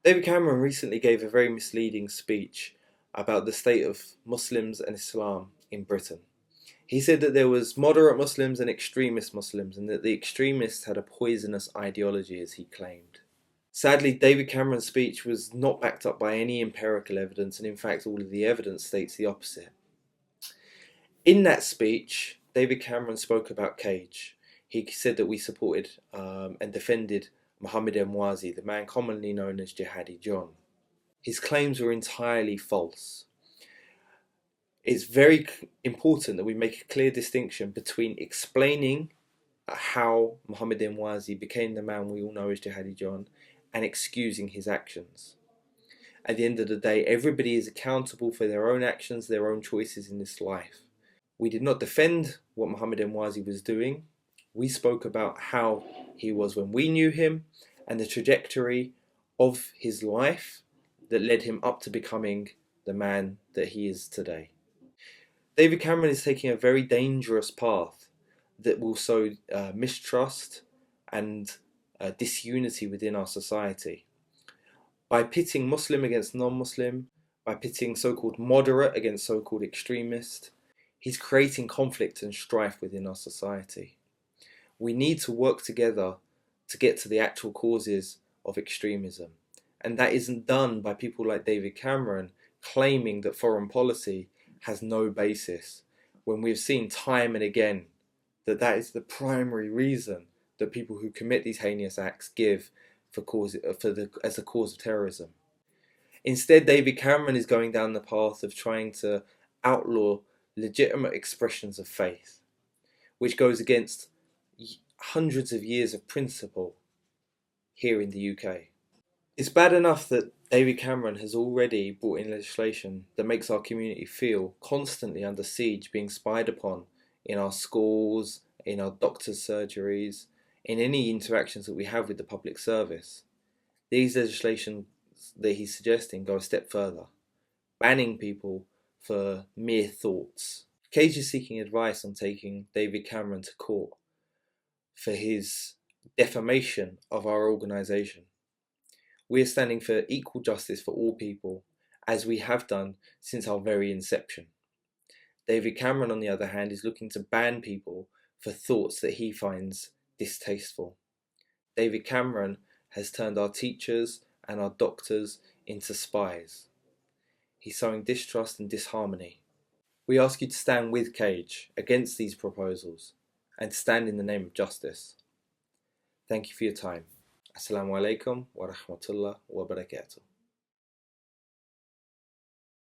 David Cameron recently gave a very misleading speech about the state of Muslims and Islam in Britain. He said that there was moderate Muslims and extremist Muslims, and that the extremists had a poisonous ideology, as he claimed. Sadly, David Cameron's speech was not backed up by any empirical evidence, and in fact all of the evidence states the opposite. In that speech, David Cameron spoke about Cage. He said that we supported and defended Mohammed Emwazi, the man commonly known as Jihadi John. His claims were entirely false. It's very important that we make a clear distinction between explaining how Mohammed Emwazi became the man we all know as Jihadi John and excusing his actions. At the end of the day, everybody is accountable for their own actions, their own choices in this life. We did not defend what Mohammed Emwazi was doing. We spoke about how he was when we knew him and the trajectory of his life that led him up to becoming the man that he is today. David Cameron is taking a very dangerous path that will sow mistrust and disunity within our society. By pitting Muslim against non-Muslim, by pitting so-called moderate against so-called extremist, he's creating conflict and strife within our society. We need to work together to get to the actual causes of extremism. And that isn't done by people like David Cameron claiming that foreign policy has no basis, when we've seen time and again that that is the primary reason that people who commit these heinous acts give as a cause of terrorism. Instead, David Cameron is going down the path of trying to outlaw legitimate expressions of faith, which goes against hundreds of years of principle here in the UK. It's bad enough that David Cameron has already brought in legislation that makes our community feel constantly under siege, being spied upon in our schools, in our doctors' surgeries, in any interactions that we have with the public service. These legislations that he's suggesting go a step further, banning people for mere thoughts. Cage is seeking advice on taking David Cameron to court for his defamation of our organisation. We are standing for equal justice for all people, as we have done since our very inception. David Cameron, on the other hand, is looking to ban people for thoughts that he finds distasteful. David Cameron has turned our teachers and our doctors into spies. He's sowing distrust and disharmony. We ask you to stand with Cage against these proposals and stand in the name of justice. Thank you for your time. Assalamu alaikum wa rahmatullah wa barakatuh.